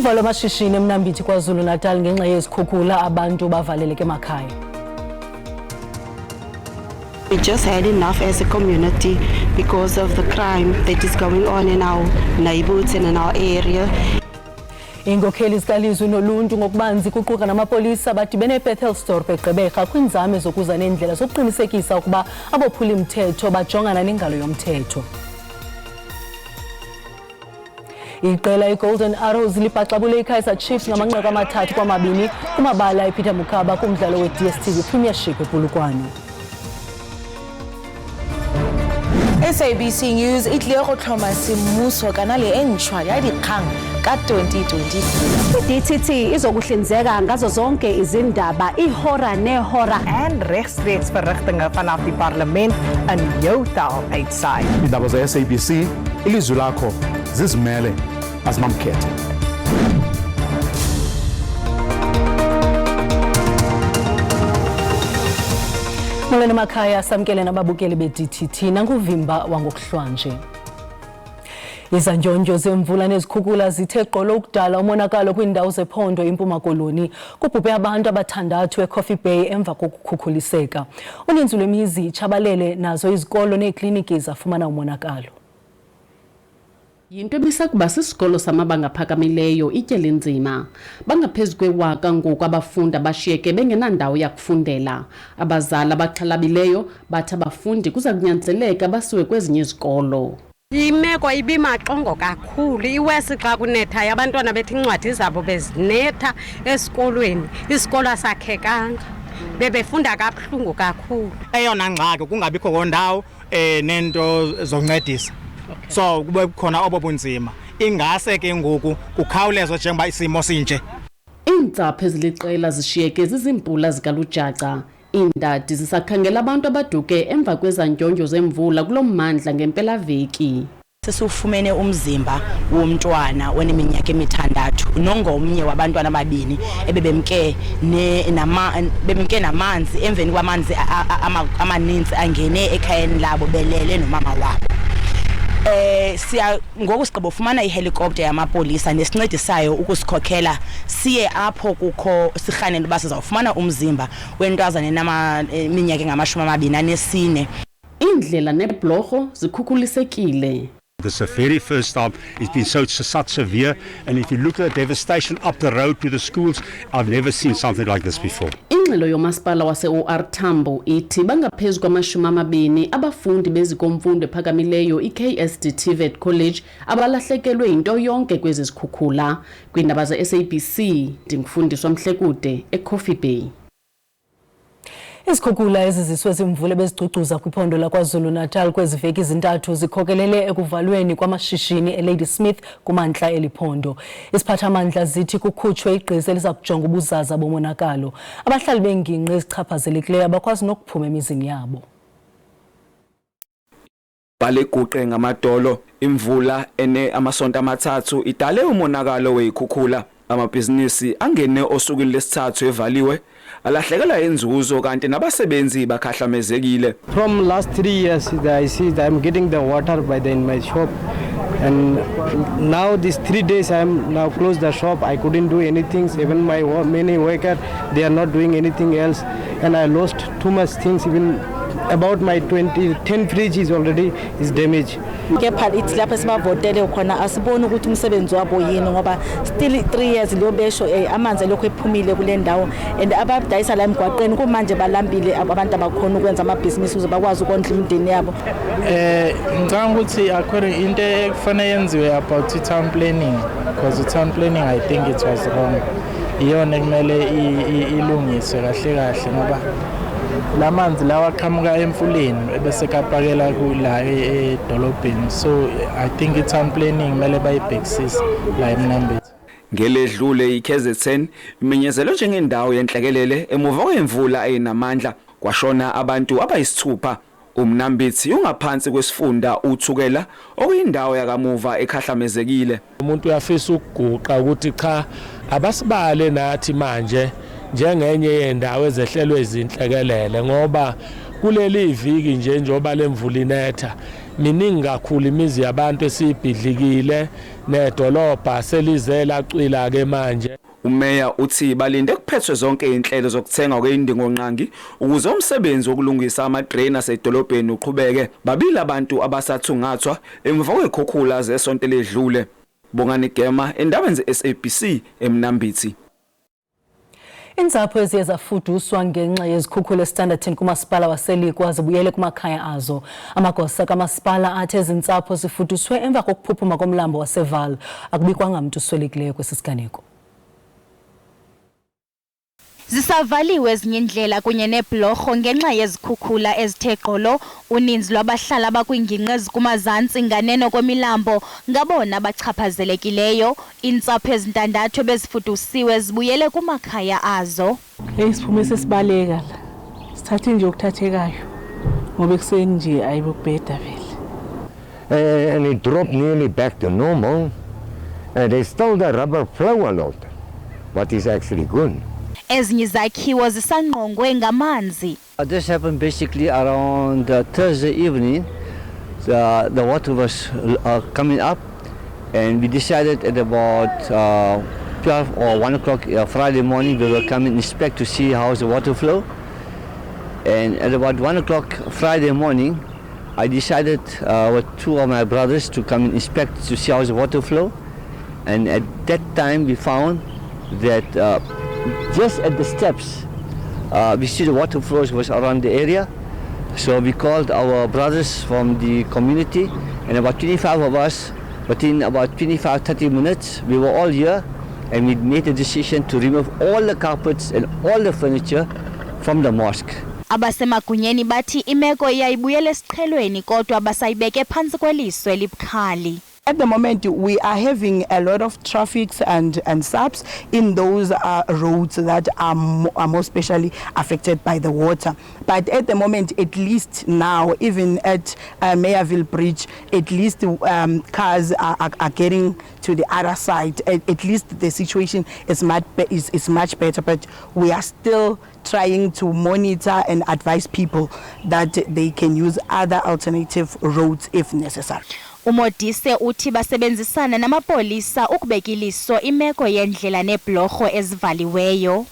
Kuvalwa amashishini eMnambithi kwaZulu Natal ngenxa yezikhukhula abantu bavaleleke emakhaya. We just had enough as a community because of the crime that is going on in our neighborhoods and in our area. Inkokheli zikalizwe noluntu ngokubanzi kuquka namapolisa badibene eBethelsdorp eGqeberha kwinzame zokuza nendlela zokuqinisekisa ukuba abophula umthetho bajongana nengalo yomthetho. Iqela iGolden Arrows libhaxabule iKaizer Chiefs ngamanqaku amathathu kwamabini kumabala ePeter Mokaba kumdlalo weDStv Premiership ePolokwane. SABC News itlile go tlhoma semmuso kanale e ntšhwa ya dikgang ka 2023. DTT izokuhlinzeka ngazo zonke izindaba ihora nehora en rechtstreeks verrigtinge vanaf die parlement in jou taal uitsaai. Iindaba ze-SABC ilizwi lakho zizimele azimamkhethe. Molweni makhaya samkele nababukeli beDTT nanguvimba wangokuhlwanje. Izanjonjo zemvula nezikhukhula zithe gqolo ukudala umonakalo kwindawo zephondo eMpuma Koloni kubhubhe abantu abathandathu eCoffee Bay emva kokukhukuliseka. Uninzi lwemizi itshabalele nazo izikolo neekliniki zafumana umonakalo. Yinto ebisakuba sisikolo samabanga aphakamileyo ityeli nzima. Bangaphezulu kwewaka ngoku abafundi abashiyeke bengenandawo yakufundela. Abazali abaxhalabileyo bathi abafundi kuza kunyanzeleka basiwe kwezinye izikolo. Imeko ibimaxongo kakhulu iwesi xa kunethayo abantwana bethi incwadi zabo bezinetha esikolweni isikolo asakhekanga bebefunda kabuhlungu kakhulu. Eyona ngxaki kungabikho kondawo nento zokuncedisa. So kube khona obobunzima ingase ke ngoku kukhawulezwe njengoba isimo sinje. Iintsapho eziliqela zishiyeke zizimpula zikalujaca. Iindadi zisakhangela abantu abaduke emva kwezantjonjo zemvula kulommandla ngempela-veki. Sesufumene umzimba womntwana oneminyaka emithandathu nongomnye wabantwana ababini ebebemke namanzi emveni kwamanzi amaninzi angene ekhayeni labo belele nomama wabo. Siya ngoku sigqiba ufumana ihelicopter yamapolisa nesincedisayo ukusikhokhela siye apho kukho sirhanele uba sizawufumana umzimba wentwazana eneminyaka engama-24. Indlela nebhlorho zikhukhulisekile. This is the very first time it's been such severe, and if you look at the devastation up the road to the schools, I've never seen something like this before. Ingxelo yomasipala wase-OR Tambo ithi bangaphezu kwama-20 abafundi bezikomfundo ephakamileyo iKSD TVET College abalahlekelwe into yonke kwezi zikhukhula. Kwiindaba ze-SABC ndingufundiswa Mhlekude eCoffee Bay. Izikhukhula eziziswe zimvula bezigcucuza kwiphondo laKwaZulu Natal kwezi veki ezintathu zikhokelele ekuvalweni kwamashishini eLadysmith kumantla eliphondo. Isiphathamandla zithi kukhutshwe igqiza eliza kujonga ubuzaza bomonakalo. Abahlali bengingqi ezichaphazelekileyo abakwazi nokuphuma emizini yabo. Baleguqe ngamadolo imvula ene amasonto amathathu idale umonakalo wezikhukhula. Amabhizinisi angene osukwini lesithathu evaliwe alahlekelwa inzuzo kanti nabasebenzi bakhahlamezekile. From last 3 years I see that I'm getting the water in my shop, and now these 3 days I'm now closed the shop. I couldn't do anything. Even my many workers, they are not doing anything else, and I lost too much things. Even about my 10 fridge is already damaged. Kepha ithi lapha sibavotele khona asiboni ukuthi umsebenzi wabo yini ngoba still 3 years lobesho amanzi lokho ephumile kule ndawo, and abadayisa la emgwaqeni kumanje balambile abantu abakhona ukwenza amabhizinisi ukuze bakwazi ukondla imindeni yabo. Ngicabanga ukuthi akhona into ekufanele yenziwe about town planning, because town planning I think it was wrong. Iyona kumele ilungiswe kahle ngoba lamanzi lawa qhamuka emfuleni bese kapakela kula edolobheni, so I think town planning mele bayibhekisise la eMnambithi. Ngeledlule iKZN iminyezelo njengendawo yenhlekelele emuva kwemvula eyinamandla kwashona abantu abayisithupha. UMnambithi ungaphansi kwesifunda uthukela okuyindawo yakamuva ekhahlamezekile. Umuntu uyafisa ukuguqa ukuthi cha abasibale nathi manje njengenye yendawo ezehlelwe izinhlekelele ngoba kuleli viki nje njoba lemvula inetha miningi kakhulu imizi yabantu esibhidlikile nedolobha selizela cwila ke manje. Umeya uthi balinde kuphethwe zonke inhlelo zokuthenga kweindingonqangi ukuze umsebenzi wokulungisa ama-drain asedolobheni uqhubeke. Babili abantu abasathungathwa emva kwekhukhula zesonto ledlule. Bongani Gema, endabeni ze-SABC eMnambithi. Inzapho eziye zafuduswa ngenxa yezikhukhula eStanderton kumasipala waseLikwa zibuyele kumakhaya azo. Amagosa kamasipala athi ezintsapho zifuduswe emva kokuphuphuma komlambo waseVaal. Akubikwanga mntu uswelekileyo kwesisiganeko. Zisavaliwe ezinye indlela kunye neblorho ngenxa yezikhukhula ezithe gqolo. Uninzi lwabahlala bakwingingqi ezikumazantsi nganeno kwemilambo ngabona bachaphazelekileyo. Iintsapho ezintandathu ebezifudusiwe zibuyele kumakhaya azo. Isiphumo sesibaleka la. Sithathe nje ukuthathekayo. Ngoba ekuseni nje ayibukubheda vele. And it dropped nearly back to normal. There's still the rubber flow a lot. What is actually good. Ezinye izakhiwo zisangqongwe ngamanzi. This happened basically around Thursday evening. The water was coming up, and we decided at about 12 or 1 o'clock Friday morning we will come and inspect to see how's the water flow. And at about 1 o'clock Friday morning, I decided with two of my brothers to come and inspect to see how's the water flow. And at that time we found that just at the steps, we see the water flows was around the area. So we called our brothers from the community, and about 25 of us, within about 25-30 minutes, we were all here, and we made a decision to remove all the carpets and all the furniture from the mosque. Abasemagunyeni bathi imeko iyayibuyela esiqhelweni kodwa basayibeke phantsi kweliso elibukhali. At the moment, we are having a lot of traffics and SABs in those roads that are more especially affected by the water. But at the moment, at least now, even at Mayerville Bridge, at least cars are getting to the other side. At least the situation is much better, but we are still trying to monitor and advise people that they can use other alternative roads if necessary. Umodise uthi basebenzisana namapolisa ukubeka iliso imeko yendlela neblorho ezivaliweyo.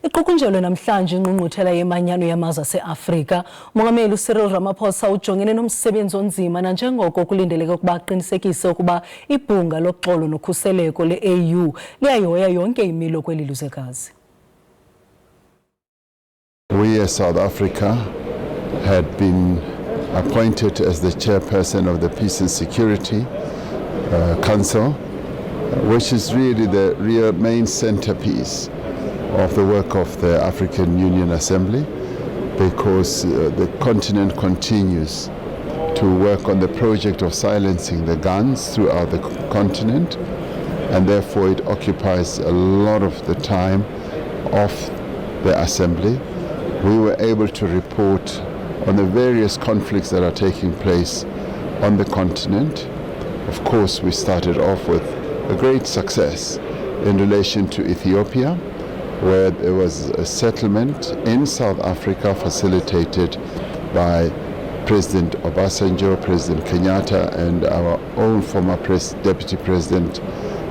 Iqukunjelwe namhlanje ingqungquthela yemanyano yamazwe aseAfrika. Umongameli Cyril Ramaphosa ujongene nomsebenzi onzima nanjengoko kulindeleke ukuba aqinisekise ukuba ibhunga loxolo nokhuseleko le-AU liyayihoya yonke imilo kweli lizwekazi. We as South Africa had been appointed as the chairperson of the Peace and Security Council, which is really the real main centerpiece of the work of the African Union Assembly, because the continent continues to work on the project of silencing the guns throughout the continent, and therefore it occupies a lot of the time of the Assembly. We were able to report on the various conflicts that are taking place on the continent. Of course, we started off with a great success in relation to Ethiopia, where there was a settlement in South Africa facilitated by President Obasanjo, President Kenyatta, and our own former Deputy President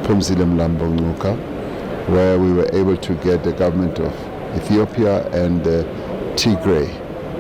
Phumzile Mlambo-Ngcuka, where we were able to get the government of Ethiopia and the Tigray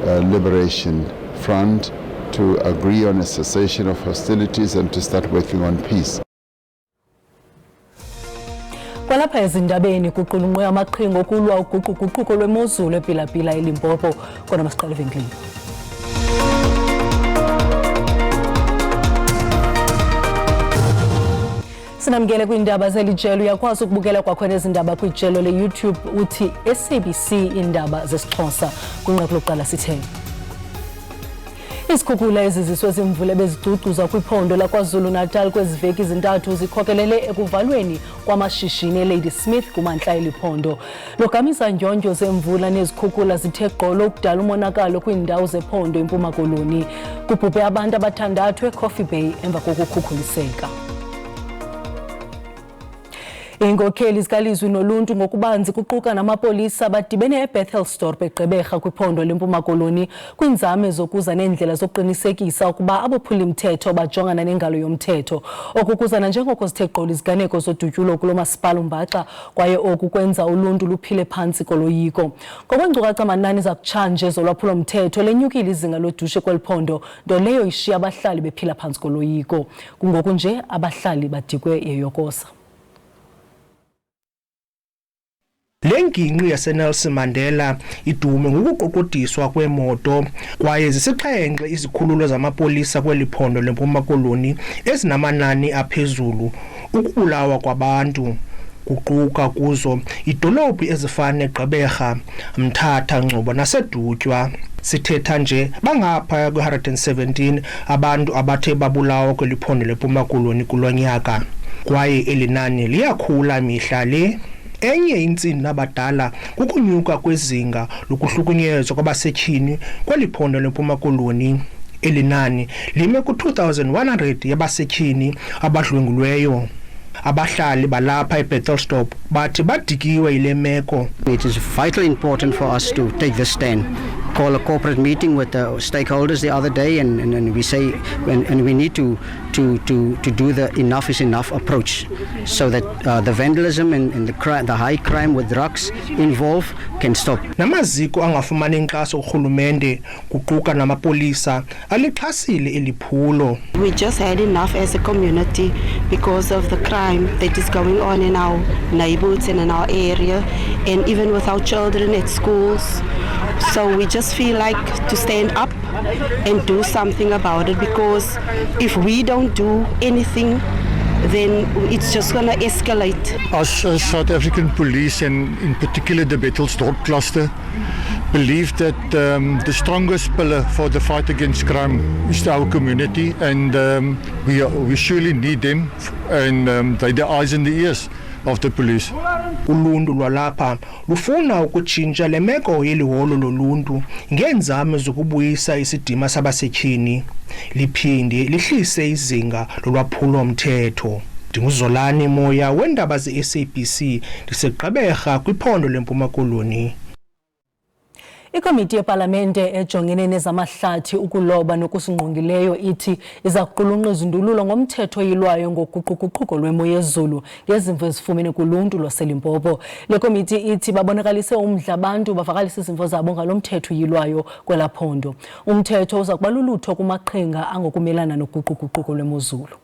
Liberation Front to agree on a cessation of hostilities and to start working on peace. Kwalapha ezindabeni kuqulunqwe amaqhinga okulwa uguquguquko lwemozulu ePhilapila eLimpopo kona masiqale evenkileni. Sinamkele kwiindaba zelijelo uyakwazi ukubukela kwakhona ezindaba kwijelo le-YouTube uthi SABC Iindaba zesiXhosa kwinqaku lokuqala sithe. Izikhukhula eziziswe zimvula bezicucuza kwiphondo laKwaZulu-Natal kweziveki ezintathu zikhokelele ekuvalweni kwamashishini eLadysmith kumantla eliphondo. Lokamisa ndyondyo zemvula nezikhukhula zithe gqolo ukudala umonakalo kwiindawo zephondo eMpuma Koloni. Kubhubhe abantu abathandathu eCoffee Bay emva kokukhukhuliseka. Iinkokheli zikalizwi noluntu ngokubanzi kuquka namapolisa badibene eBethelsdorp eGqeberha kwiphondo leMpuma Koloni kwinzame zokuza neendlela zokuqinisekisa ukuba abaphulimthetho bajongana nengalo yomthetho. Oku kuzana njengoko zithe gqolo iziganeko zodutyulo kulo masipala uMbaxa kwaye oku kwenza uluntu luphile phantsi koloyiko. Ngokweenkcukacha amanani zakutshanje zolwaphulo-mthetho lenyukile izinga lodushe kweli phondo, nto leyo ishiya abahlali bephila phantsi koloyiko. Kungoku nje abahlali badikwe yeyokosa. Lengingqi yaseNelson Mandela idume ngokuqoqodiswa kwemoto kwaye zisixhenxe izikhululo zamapolisa kweli phondo leMpuma Koloni ezinamanani aphezulu ukubulawa kwabantu kuquka kuzo idolophu ezifana eGqeberha, Mthatha, Ngcobo naseDutywa. Sithetha nje bangapha kwe-117 abantu abathe babulawa kweli phondo leMpuma Koloni kulo nyaka, kwaye elinani liyakhula mihla le. Enye intsini nabadala kukunyuka kwezinga lokuhlukunyezwa kwabasetyhini kweli phondo leMpuma Koloni. Elinani lime ku-2,100 yabasetyhini abadlwengulweyo. Abahlali balapha eBethelsdorp bathi badikiwe yile meko. It is vitally important for us to take this stand. Call a corporate meeting with the stakeholders the other day, and we say and we need to do the enough is enough approach, so that the vandalism and the high crime with drugs involved can stop. Namaziko angafumani inkxaso kurhulumente kuquka namapolisa alixhasile eliphulo. We just had enough as a community because of the crime that is going on in our neighborhoods and in our area, and even with our children at schools. So we just feel like to stand up and do something about it, because if we don't do anything, then it's just going to escalate. As South African police, and in particular the Bethelsdorp cluster, believe that the strongest pillar for the fight against crime is our community, and we surely need them, and they're the eyes and the ears of the police. Uluntu lwalapha lufuna ukutshintsha le meko yeliholo loluntu ngeenzame zokubuyisa isidima sabasetyhini, liphinde lihlise izinga lolwaphulo-mthetho. Ndinguzolani Moya weendaba ze-SABC ndiseGqeberha kwiphondo leMpuma Koloni. Ikomiti yepalamente ejongene nezamahlathi ukuloba nokusingqongileyo ithi iza kuqulunqa izindululo ngomthetho oyilwayo ngoguquguquko lwemo yezulu ngezimvo ezifumene kuluntu lwaseLimpopo. Le komiti ithi babonakalise umdla abantu bavakalisa izimvo zabo ngalo mthetho oyilwayo kwelaphondo. Umthetho uza kuba lulutho kumaqhinga angokumelana noguquguquko lwemozulu.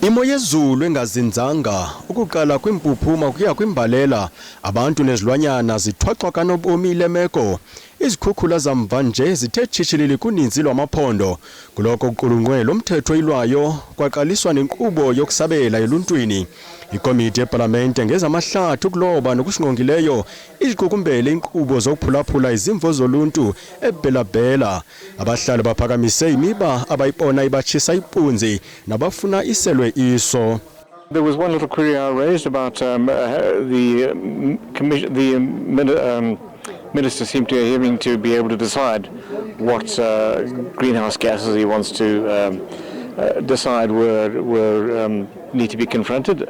Imo yezulu engazinzanga, ukuqala kwimpuphuma kuya kwimbalela, abantu nezilwanyana zithwaxwa kanobomi le meko. Izikhukhula zamva nje zithe tshitshilili kuninzi lwamaphondo. Kuloko kuqulunqwe lo mthetho oyilwayo kwaqaliswa nenkqubo yokusabela eluntwini. Ikomiti yepalamente ngezamahlathi ukuloba nokusingqongileyo iziqukumbele inkqubo zokuphulaphula izimvo zoluntu ebhelabhela. Abahlali baphakamise imiba abayibona ibatshisa ipunzi nabafuna iselwe iso. There was one little query I raised about Minister seemed to be able to decide what greenhouse gases he wants to decide need to be confronted.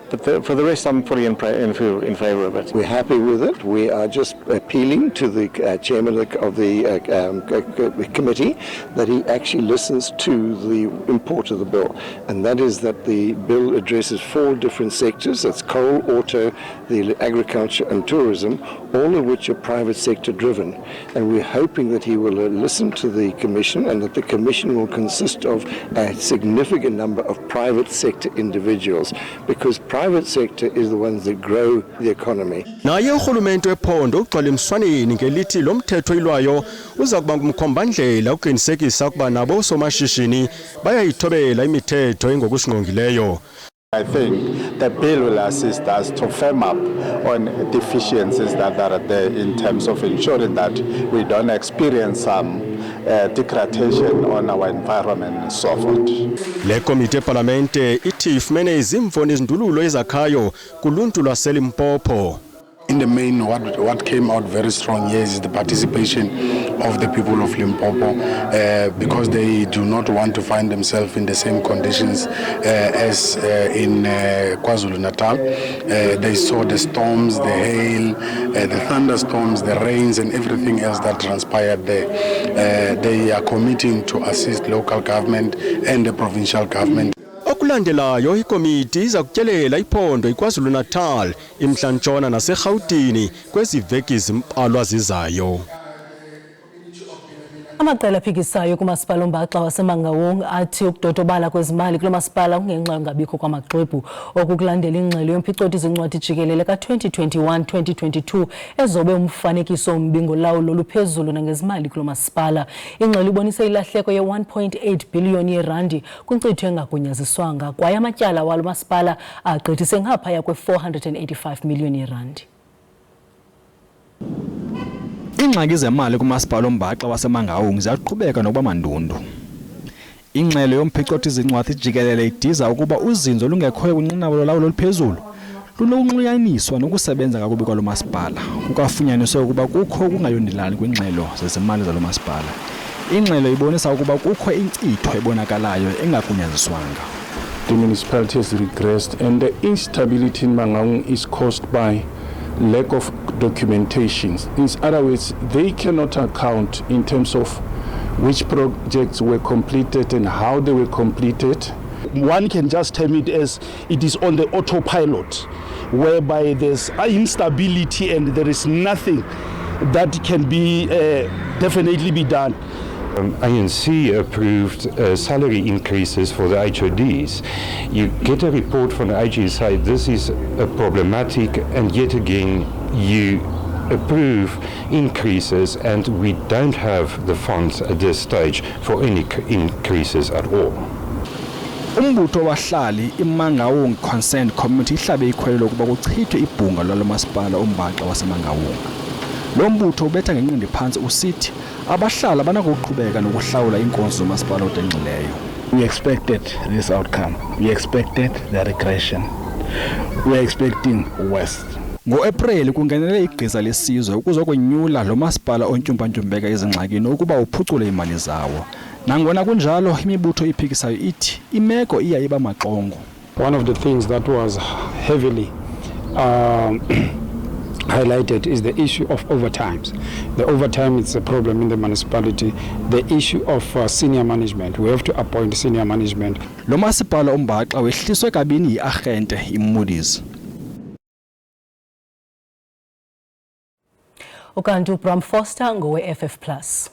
But for the rest, I'm fully in favour of it. We're happy with it. We are just appealing to the chairman of the committee that he actually listens to the import of the bill, and that is that the bill addresses 4 different sectors. That's coal, auto, the agriculture and tourism, all of which are private sector driven. And we're hoping that he will listen to the commission, and that the commission will consist of a significant number of private sector individuals, because private sector is the ones that grow the economy. Naye urhulumente wephondo ugxwala emswaneni ngelithi lo mthetho oyilwayo uza kuba ngumkhombandlela ukuqinisekisa ukuba nabo somashishini bayayithobela imithetho engokusingqongileyo. I think the bill will assist us to firm up on deficiencies that are there in terms of ensuring that we don't experience some degradation on our environment and so forth. Le komiti epalamente ithi ifumene izimvo nezindululo ezakhayo kuluntu lwaseLimpopo. In the main, what came out very strong here is the participation of the people of Limpopo because they do not want to find themselves in the same conditions as in KwaZulu-Natal. They saw the storms, the hail, the thunderstorms, the rains and everything else that transpired there. They are committing to assist local government and the provincial government. Okulandelayo ikomiti iza kutyelela iphondo iKwaZulu-Natal, iMntla-Ntshona naseGauteng kweziveki ezimbalwa zizayo. Amaqela aphikisayo kumasipala ombaxa waseMangaung athi ukudodobala kwezimali kulo masipala kungenxa yongabikho kwamaxwebhu okukulandela ingxelo yomphicothi zincwadi jikelele ka-2021-2022 ezobe umfanekiso ombi ngolawulo oluphezulu nangezimali kulo masipala. Ingxelo ibonise ilahleko ye-1.8 billion yeerandi kwinkcitho engagunyaziswanga kwaye amatyala walo masipala agqithise ngaphaya kwe-485 million yeerandi. Ingxaki zemali kumasipala ombaxa waseMangaung ziyaqhubeka nokuba mandundu. Ingxelo yomphicothi zincwadi jikelele idiza ukuba uzinzo lungekhoyo kwinqanaba lolawulo oluphezulu lunokunxuyaniswa nokusebenza kakubi kwalo masipala. Kukafunyaniswe ukuba kukho ukungayondelani kwingxelo zezimali zalo masipala. Ingxelo ibonisa ukuba kukho inkcitho ebonakalayo engagunyaziswanga. The municipality has regressed and the instability in Mangaung is caused by lack of documentation. In other words, they cannot account in terms of which projects were completed and how they were completed. One can just term it as it is on the autopilot, whereby there's instability and there is nothing that can be definitely be done. ANC approved salary increases for the HODs. You get a report from the AG say this is problematic, and yet again you approve increases, and we don't have the funds at this stage for any increases at all. Umbutho wahlali iMangaung Concerned Community ihlabe ikhwelo ukuba kuchithwe ibhunga lalo masipala ombaxa waseMangaung. Lo mbutho ubetha ngenqindi phansi usithi abahlala banakuqhubeka nokuhlawula inkonzo zomasipala odenqileyo. We expected this outcome. We expected the regression. We are expecting worse. Ngo-April kungenele igqiza lesizwe ukuzokwenyula lo masipala ontyumpantyumpeka ezingxakini ukuba uphucule imali zawo. Nangona kunjalo imibutho iphikisayo ithi imeko iya iba maxongo. One of the things that was heavily highlighted is the issue of overtimes. The overtime is a problem in the municipality. The issue of senior management. We have to appoint senior management. Lo masipala ombaxa wehliswe kabini yi-arhente iMoody's. Ukanti uBram Foster ngowe-FF+.